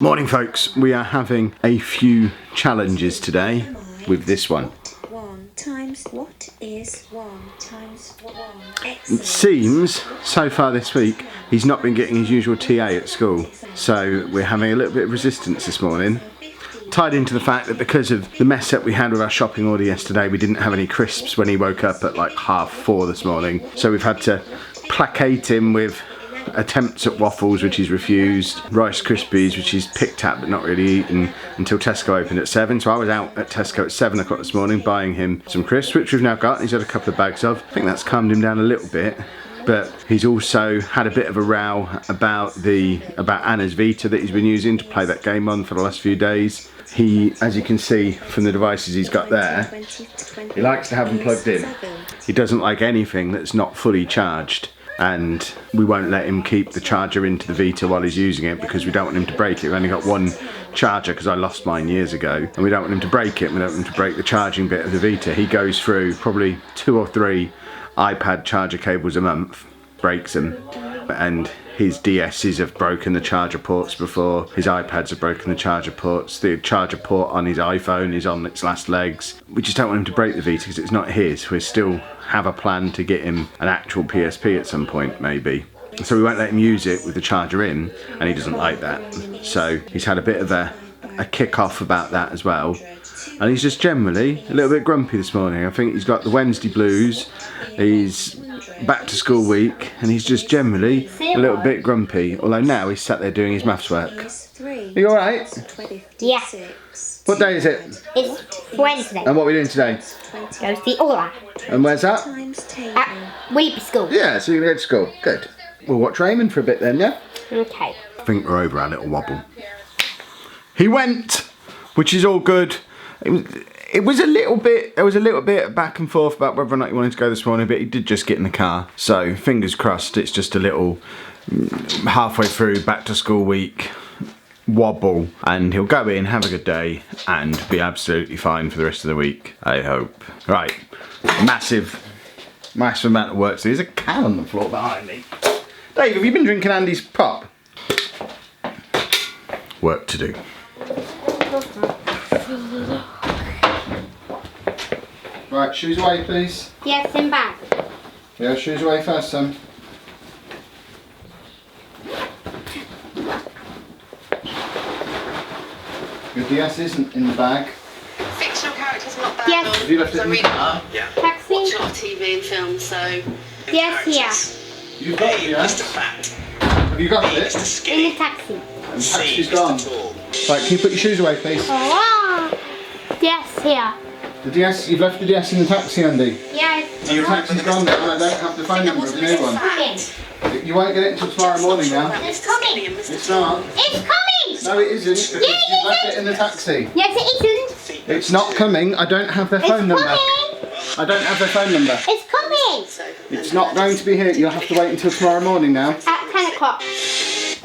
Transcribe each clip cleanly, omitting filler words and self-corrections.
Morning folks, we are having a few challenges today with this one. What is 1 times 1? It seems, so far this week, he's not been getting his usual TA at school. So we're having a little bit of resistance this morning. Tied into the fact that because of the mess up we had with our shopping order yesterday, we didn't have any crisps when he woke up at like 4:30 this morning. So we've had to placate him with attempts at waffles, which he's refused, Rice Krispies, which he's picked at but not really eaten until Tesco opened at 7. So I was out at Tesco at 7 o'clock this morning buying him some crisps, which we've now got, and he's had a couple of bags of. I think that's calmed him down a little bit, but he's also had a bit of a row about Anna's Vita that he's been using to play that game on for the last few days. He, as you can see from the devices he's got there, he likes to have them plugged in. He doesn't like anything that's not fully charged. And we won't let him keep the charger into the Vita while he's using it because we don't want him to break it. We've only got one charger because I lost mine years ago, and we don't want him to break it. We don't want him to break the charging bit of the Vita. He goes through probably 2 or 3 iPad charger cables a month, breaks them, and his DS's have broken the charger ports before. His iPads have broken the charger ports. The charger port on his iPhone is on its last legs. We just don't want him to break the Vita because it's not his. We still have a plan to get him an actual PSP at some point, maybe. So we won't let him use it with the charger in, and he doesn't like that. So he's had a bit of a kick off about that as well. And he's just generally a little bit grumpy this morning. I think he's got the Wednesday blues. He's back to school week, and he's just generally a little bit grumpy. Although now he's sat there doing his maths work. Are you alright? Yeah. What day is it? It's Wednesday. And what are we doing today? Go to the Aula. And where's that? At Weeby School. Yeah, so you're going to go to school. Good. We'll watch Raymond for a bit then, yeah? Okay. I think we're over our little wobble. He went, which is all good. It was a little bit, there was a little bit back and forth about whether or not he wanted to go this morning, but he did just get in the car. So fingers crossed, it's just a little halfway through back to school week wobble, and he'll go in, have a good day, and be absolutely fine for the rest of the week, I hope. Right, massive amount of work. So there's a can on the floor behind me. Dave, have you been drinking Andy's pop? Work to do. Right, shoes away please. Yes, in bag. Yeah, shoes away first, son. Your DS isn't in the bag. Fictional characters not bad. Yes. Have you left it in the car? Yeah. Taxi. Watch a lot of TV and films, so. Yes, here. You've got it, yeah? Mr. Fat. Have you got Mr. it? In Skinny. the taxi. And C. taxi's Mr. gone. Tall. Right, can you put your shoes away please? Oh. Yes, here. The DS, you've left the DS in the taxi, Andy. Yes. And the taxi's gone now, and I don't have the phone number of the new one. You won't get it until tomorrow morning now. It's coming. It's not. It's coming. No, it isn't, because you've left it in the taxi. Yes, it isn't. It's not coming. I don't have their phone number. Coming. I don't have their phone number. It's coming. It's not going to be here. You'll have to wait until tomorrow morning now. At 10 o'clock.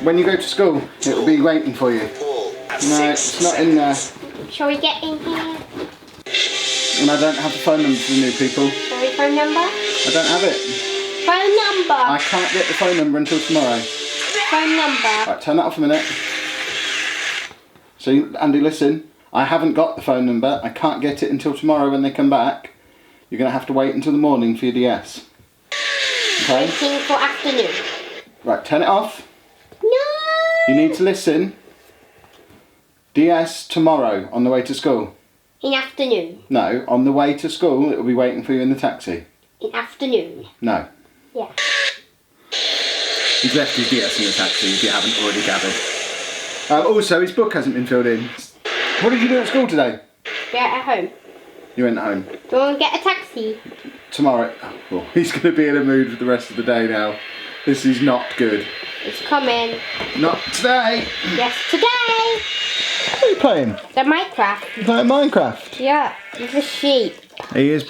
When you go to school, it will be waiting for you. No, it's not in there. Shall we get in here? And I don't have the phone number for the new people. Shall we phone number? I don't have it. Phone number. I can't get the phone number until tomorrow. Phone number. Right, turn that off a minute. So, Andy, listen. I haven't got the phone number. I can't get it until tomorrow when they come back. You're going to have to wait until the morning for your DS. Okay? Waiting for afternoon. Right, turn it off. No. You need to listen. DS tomorrow on the way to school. In afternoon. No, on the way to school, it will be waiting for you in the taxi. In afternoon. No. Yeah. He's left his DS in the taxi, if you haven't already gathered. Also, his book hasn't been filled in. What did you do at school today? Get at home. You went home. Do you want to get a taxi? Tomorrow. Oh, he's going to be in a mood for the rest of the day now. This is not good. It's coming. Not today. Yes, today. What are you playing? The Minecraft. You playing Minecraft? Yeah, with a sheep. He's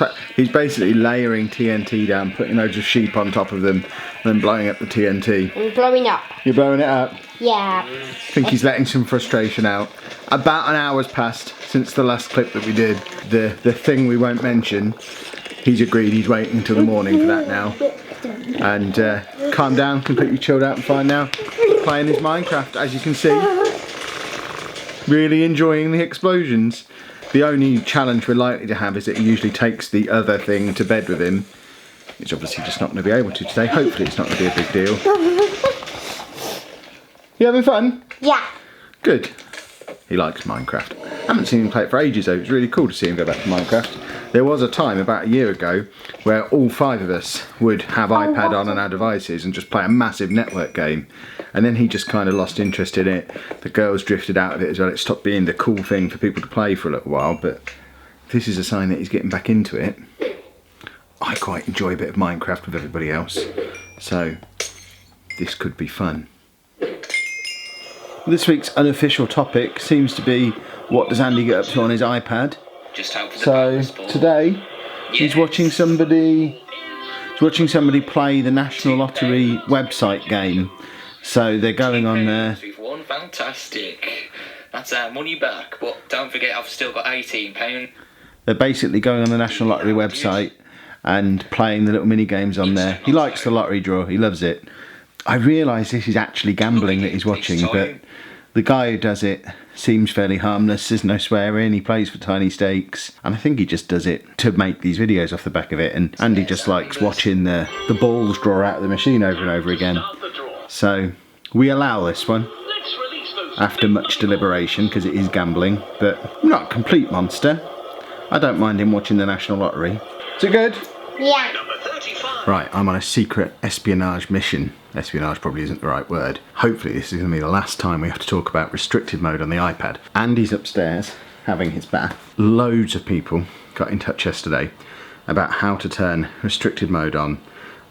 basically layering TNT down, putting loads of sheep on top of them, and then blowing up the TNT. And blowing up. You're blowing it up? Yeah. I think he's letting some frustration out. About an hour's passed since the last clip that we did. The thing we won't mention. He's agreed he's waiting until the morning for that now. And calmed down, completely chilled out and fine now. Playing his Minecraft, as you can see. Really enjoying the explosions. The only challenge we're likely to have is that he usually takes the other thing to bed with him. Which obviously just not going to be able to today. Hopefully it's not going to be a big deal. You having fun? Yeah. Good. He likes Minecraft. I haven't seen him play it for ages though. It's really cool to see him go back to Minecraft. There was a time about a year ago where all 5 of us would have iPad on and our devices and just play a massive network game. And then he just kind of lost interest in it. The girls drifted out of it as well. It stopped being the cool thing for people to play for a little while. But this is a sign that he's getting back into it. I quite enjoy a bit of Minecraft with everybody else. So this could be fun. This week's unofficial topic seems to be, what does Andy get up to on his iPad? Just hope for the So best ball. today he's watching somebody play the National Lottery website game. So they're going on there. We've won, fantastic. That's our money back, but don't forget I've still got £18. They're basically going on the National Lottery website and playing the little mini games on there. He likes the lottery draw, he loves it. I realise this is actually gambling that he's watching, but the guy who does it seems fairly harmless. There's no swearing, he plays for tiny stakes, and I think he just does it to make these videos off the back of it. And Andy just likes watching the balls draw out of the machine over and over again. So we allow this one after much deliberation because it is gambling, but I'm not a complete monster. I don't mind him watching the National Lottery. Is it good? Yeah. Right, I'm on a secret espionage mission. Espionage probably isn't the right word. Hopefully this is going to be the last time we have to talk about restricted mode on the iPad. Andy's upstairs having his bath. Loads of people got in touch yesterday about how to turn restricted mode on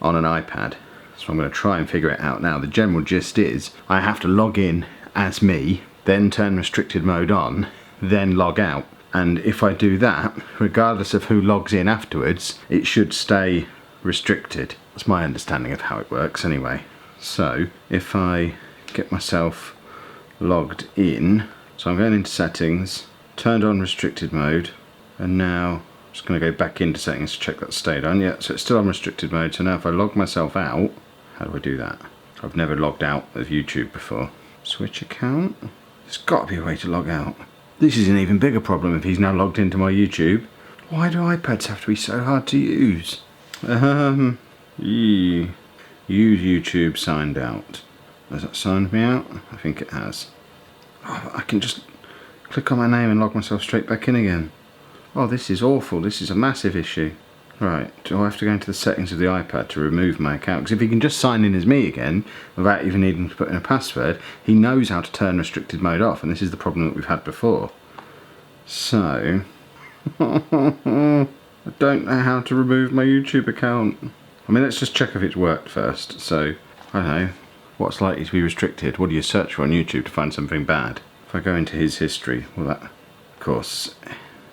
an iPad. So I'm going to try and figure it out now. The general gist is I have to log in as me, then turn restricted mode on, then log out. And if I do that, regardless of who logs in afterwards, it should stay restricted. That's my understanding of how it works anyway. So if I get myself logged in, so I'm going into settings, turned on restricted mode, and now I'm just going to go back into settings to check that stayed on. Yeah, so it's still on restricted mode. So now if I log myself out, how do I do that? I've never logged out of YouTube before. Switch account? There's got to be a way to log out. This is an even bigger problem if he's now logged into my YouTube. Why do iPads have to be so hard to use? Use YouTube signed out. Has that signed me out? I think it has. Oh, I can just click on my name and log myself straight back in again. Oh, this is awful. This is a massive issue. Right, do I have to go into the settings of the iPad to remove my account? Because if he can just sign in as me again, without even needing to put in a password, he knows how to turn restricted mode off, and this is the problem that we've had before. So, I don't know how to remove my YouTube account. I mean, let's just check if it's worked first. So, I don't know, what's likely to be restricted? What do you search for on YouTube to find something bad? If I go into his history, well that, of course,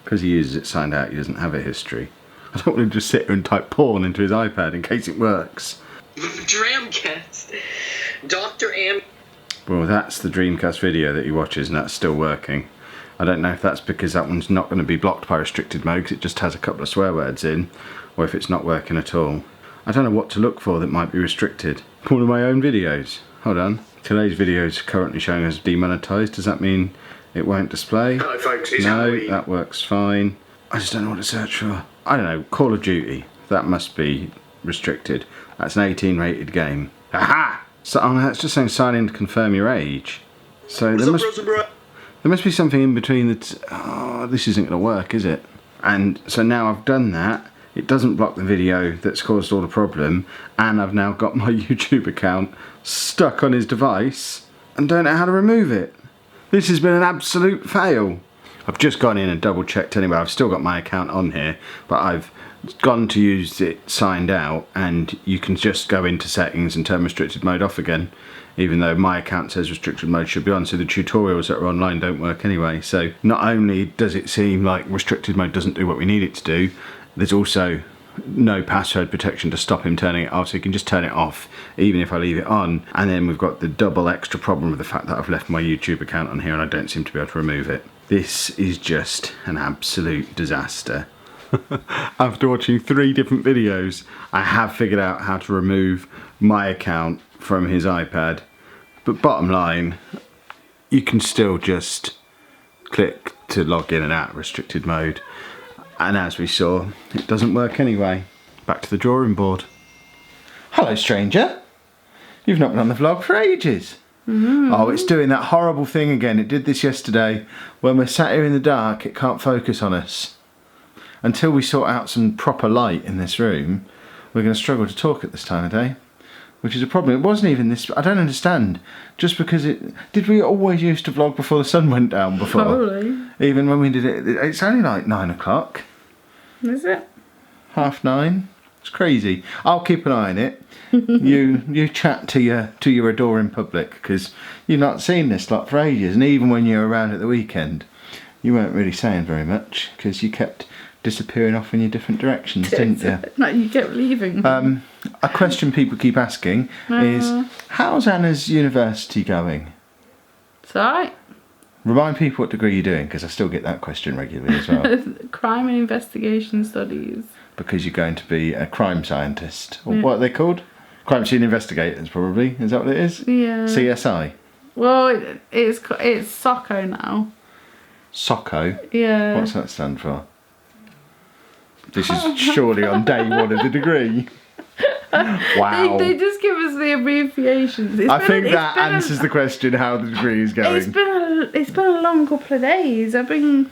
because he uses it signed out, he doesn't have a history. I don't want him to just sit here and type porn into his iPad in case it works. Dreamcast. Dr. Am. Well, that's the Dreamcast video that he watches and that's still working. I don't know if that's because that one's not going to be blocked by restricted mode because it just has a couple of swear words in, or if it's not working at all. I don't know what to look for that might be restricted. One of my own videos. Hold on. Today's video is currently showing as demonetized. Does that mean it won't display? Hello folks, it's No, Halloween. that works fine. I just don't know what to search for. I don't know, Call of Duty. That must be restricted. That's an 18 rated game. Aha! So, oh no, it's just saying sign in to confirm your age. So there must be something in between that. Oh, this isn't going to work, is it? And so now I've done that. It doesn't block the video that's caused all the problem. And I've now got my YouTube account stuck on his device and don't know how to remove it. This has been an absolute fail. I've just gone in and double checked anyway. I've still got my account on here, but I've gone to use it signed out and you can just go into settings and turn restricted mode off again, even though my account says restricted mode should be on, so the tutorials that are online don't work anyway. So not only does it seem like restricted mode doesn't do what we need it to do, there's also no password protection to stop him turning it off, so you can just turn it off even if I leave it on. And then we've got the double extra problem with the fact that I've left my YouTube account on here and I don't seem to be able to remove it. This is just an absolute disaster. After watching 3 different videos, I have figured out how to remove my account from his iPad. But bottom line, you can still just click to log in and out of restricted mode. And as we saw, it doesn't work anyway. Back to the drawing board. Hello, stranger. You've not been on the vlog for ages. Oh, it's doing that horrible thing again. It did this yesterday. When we're sat here in the dark, it can't focus on us. Until we sort out some proper light in this room, we're going to struggle to talk at this time of day. Which is a problem. It wasn't even this. I don't understand. Just because it. Did we always used to vlog before the sun went down before? Probably. Even when we did it. It's only like 9 o'clock. Is it? 9:30. It's crazy. I'll keep an eye on it. You chat to your adoring public, because you've not seen this lot for ages, and even when you were around at the weekend, you weren't really saying very much because you kept disappearing off in your different directions, didn't you? Like you kept leaving. A question people keep asking is, how's Anna's university going? It's alright. Remind people what degree you're doing, because I still get that question regularly as well. Crime and investigation studies. Because you're going to be a crime scientist, or what are they called? Crime scene investigators, probably. Is that what it is? Yeah. CSI. Well, it's SOCO now. SOCO. Yeah. What's that stand for? This is surely on day one of the degree. Wow. They just give us the abbreviations. I think that answers the question how the degree is going. It's been a long couple of days. I've been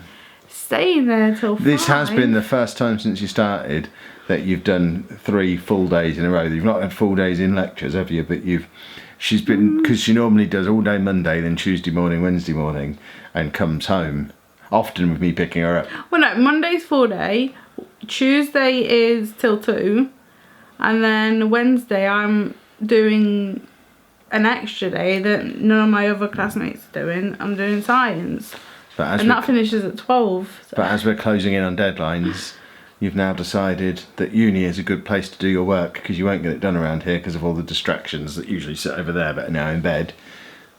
staying there till 5. This has been the first time since you started that you've done 3 full days in a row. You've not had full days in lectures, have you? But she's been, because she normally does all day Monday, then Tuesday morning, Wednesday morning, and comes home. Often with me picking her up. Well, no, Monday's full day. Tuesday is till 2. And then Wednesday I'm doing an extra day that none of my other classmates are doing. I'm doing science. And that finishes at 12. So. But as we're closing in on deadlines, you've now decided that uni is a good place to do your work, because you won't get it done around here because of all the distractions that usually sit over there but are now in bed.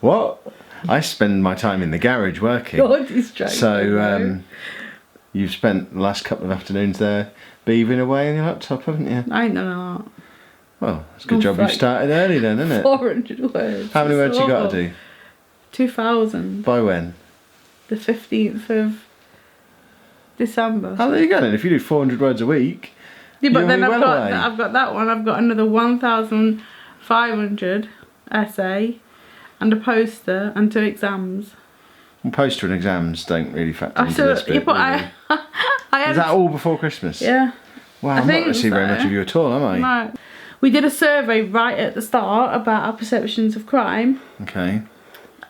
What? I spend my time in the garage working. God, distracted. So you've spent the last couple of afternoons there beaving away on your laptop, haven't you? I ain't done a lot. Well, it's a good job you started early then, isn't it? 400 words. How many words you got to do? 2,000. By when? The 15th of December. Oh, there you go then. If you do 400 words a week, Yeah, but then you'll be I've well away. got that one. I've got another 1,500 essay and a poster and 2 exams. Well, poster and exams don't really factor into this bit. Yeah, but really. I had, Is that all before Christmas? Yeah. Wow, I I'm not think receiving very so. much of you at all, am I? No. We did a survey right at the start about our perceptions of crime. Okay.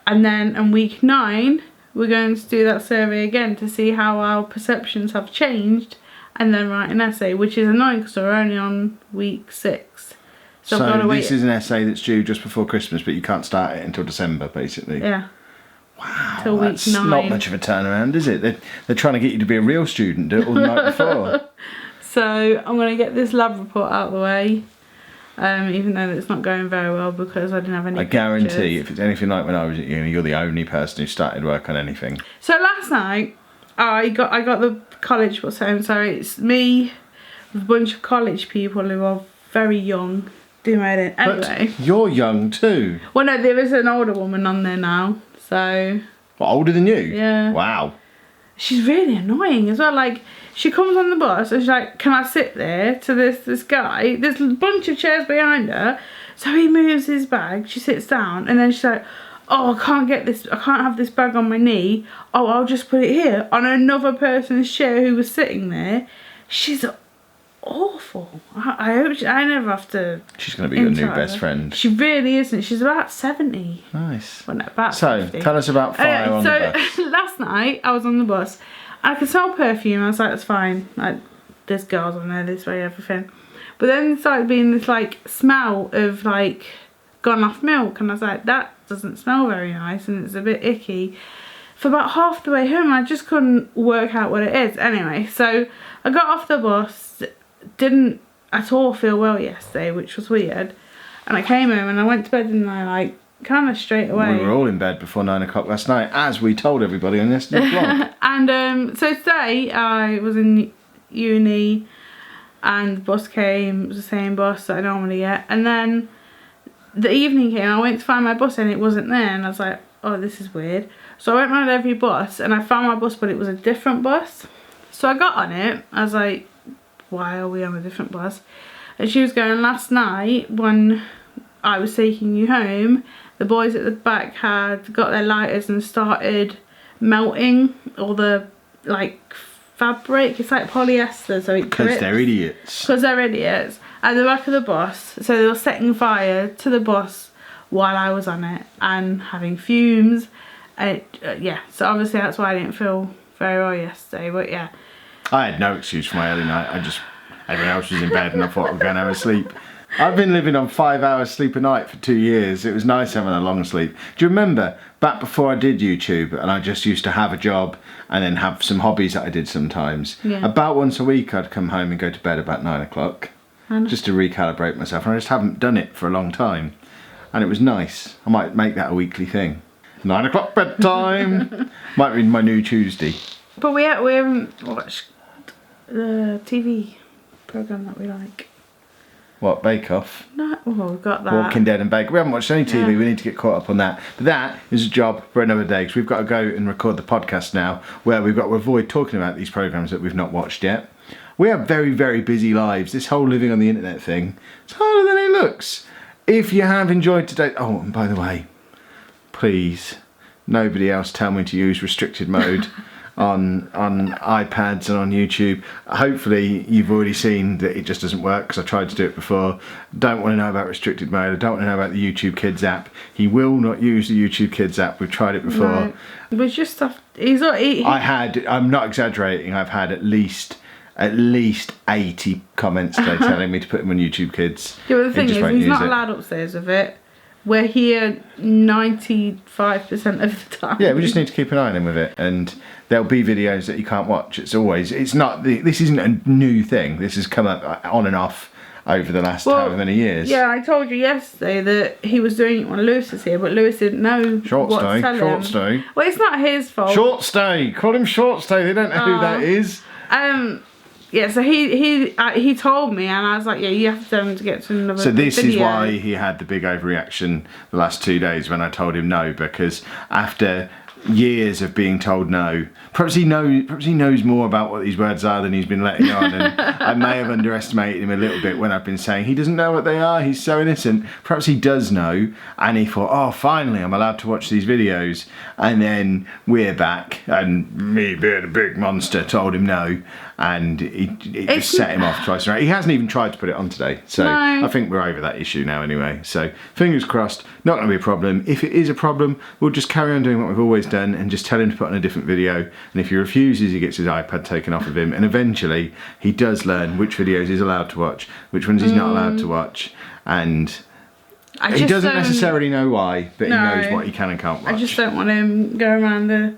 And then in week 9, we're going to do that survey again to see how our perceptions have changed, and then write an essay, which is annoying because we're only on week 6. So I've got to wait. This is an essay that's due just before Christmas, but you can't start it until December, basically. Yeah. Wow, Till week that's 9. not much of a turnaround, is it? They're trying to get you to be a real student, do it all the night before. So I'm going to get this lab report out of the way, even though it's not going very well because I didn't have any I guarantee, pictures. if it's anything like when I was at uni, you're the only person who started work on anything. So last night I got the college bus home. So it's me with a bunch of college people who are very young doing my editing. Anyway. But you're young too. Well, no, there is an older woman on there now. So. What, older than you? Yeah. Wow. She's really annoying as well. Like, she comes on the bus and she's like, can I sit there to this guy? There's a bunch of chairs behind her. So he moves his bag, she sits down, and then she's like, oh, I can't have this bag on my knee. Oh, I'll just put it here on another person's chair who was sitting there. She's awful. I hope I never have to. She's going to be your new best friend. She really isn't. She's about 70. Nice. Well, no, about So, 50. tell us about fire on the bus. So last night I was on the bus. I could smell perfume. I was like, that's fine. Like, there's girls on there this way, everything. But then it started being this like smell of like gone off milk, and I was like, that doesn't smell very nice, and it's a bit icky. For about half the way home, I just couldn't work out what it is. Anyway, so I got off the bus. Didn't at all feel well yesterday, which was weird. And I came home and I went to bed, and I like kind of straight away. We were all in bed before 9 o'clock last night, as we told everybody on yesterday's vlog. And so today I was in uni, and the bus came. It was the same bus that I normally get. And then the evening came. I went to find my bus and it wasn't there. And I was like, oh, this is weird. So I went round every bus and I found my bus, but it was a different bus. So I got on it. I was like, why are we on a different bus? And she was going, last night when I was taking you home, the boys at the back had got their lighters and started melting all the like fabric. It's like polyester, so it Because they're idiots. Because they're idiots. At the back of the bus, so they were setting fire to the bus while I was on it and having fumes. And yeah, so obviously that's why I didn't feel very well yesterday. But yeah, I had no excuse for my early night. Everyone else was in bed and I thought I was going to have a sleep. I've been living on 5 hours sleep a night for 2 years. It was nice having a long sleep. Do you remember back before I did YouTube and I just used to have a job and then have some hobbies that I did sometimes? Yeah. About once a week I'd come home and go to bed about 9 o'clock just to recalibrate myself. And I just haven't done it for a long time. And it was nice. I might make that a weekly thing. 9 o'clock bedtime. Might be my new Tuesday. but we haven't watched the TV programme that we like. What, Bake Off? No, well, we've got that. Walking Dead and Bake. We haven't watched any TV. Yeah. We need to get caught up on that. But that is a job for another day because we've got to go and record the podcast now where we've got to avoid talking about these programmes that we've not watched yet. We have very, very busy lives. This whole living on the internet thing, it's harder than it looks. If you have enjoyed today... Oh, and by the way, please, nobody else tell me to use restricted mode on iPads and on YouTube. Hopefully you've already seen that it just doesn't work because I tried to do it before. Don't want to know about restricted mode. I don't want to know about the YouTube Kids app. He will not use the YouTube Kids app. We've tried it before. No, but just stuff. He's not. I'm not exaggerating. I've had at least 80 comments today telling me to put him on YouTube Kids. Yeah, but the thing He just is, won't he's use not it. allowed upstairs with it. We're here 95% of the time. Yeah, we just need to keep an eye on him with it, and there'll be videos that you can't watch. This isn't a new thing. This has come up on and off over the last however many years. Yeah, I told you yesterday that he was doing it when Lewis was here, but Lewis didn't know Short what to tell him. Short stay. Well, it's not his fault. Short stay. Call him Short Stay. They don't know who that is. Yeah, so he told me, and I was like, yeah, you have to tell him to get to another So this video. is why he had the big overreaction the last 2 days when I told him no, because after years of being told no, perhaps he knows more about what these words are than he's been letting on, and I may have underestimated him a little bit when I've been saying he doesn't know what they are, he's so innocent. Perhaps he does know, and he thought, oh, finally I'm allowed to watch these videos, and then we're back, and me being a big monster told him no, and it just set him off twice around. He hasn't even tried to put it on today, so No. I think we're over that issue now anyway. So fingers crossed, not going to be a problem. If it is a problem, we'll just carry on doing what we've always done and just tell him to put on a different video. And if he refuses, he gets his iPad taken off of him. And eventually, he does learn which videos he's allowed to watch, which ones he's not allowed to watch. And he doesn't necessarily know why, but he knows what he can and can't watch. I just don't want him going around the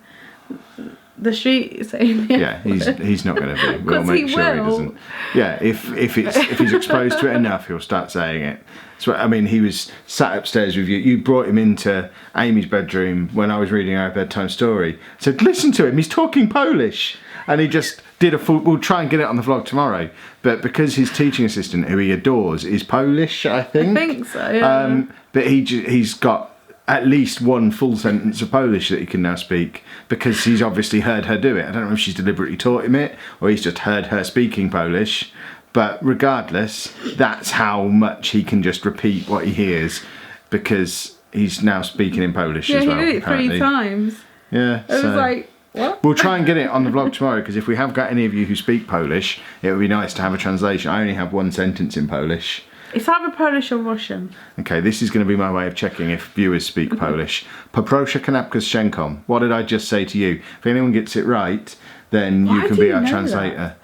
street saying Yeah, he's not going to be. We'll 'Cause make he sure will. he doesn't. Yeah, if he's exposed to it enough, he'll start saying it. So I mean, he was sat upstairs with you. You brought him into Amy's bedroom when I was reading our bedtime story. Said, listen to him. He's talking Polish, and he just did a full. We'll try and get it on the vlog tomorrow. But because his teaching assistant, who he adores, is Polish, I think. I think so. Yeah. But he's got at least one full sentence of Polish that he can now speak because he's obviously heard her do it. I don't know if she's deliberately taught him it or he's just heard her speaking Polish, but regardless, that's how much he can just repeat what he hears because he's now speaking in Polish Yeah, as well. he did it apparently. 3 times. Yeah, It was like, what? we'll try and get it on the vlog tomorrow because if we have got any of you who speak Polish, it would be nice to have a translation. I only have one sentence in Polish. It's either Polish or Russian. Okay, this is going to be my way of checking if viewers speak Polish. Poproszę kanapkę z szynką. What did I just say to you? If anyone gets it right, then you Why can do be you our know translator.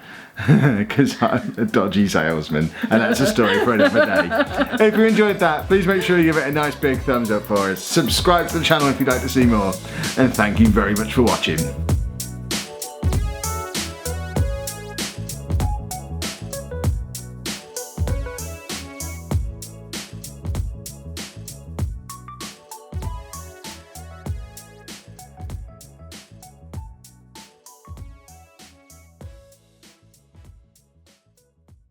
Because I'm a dodgy salesman, and that's a story for another day. If you enjoyed that, please make sure you give it a nice big thumbs up for us. Subscribe to the channel if you'd like to see more. And thank you very much for watching.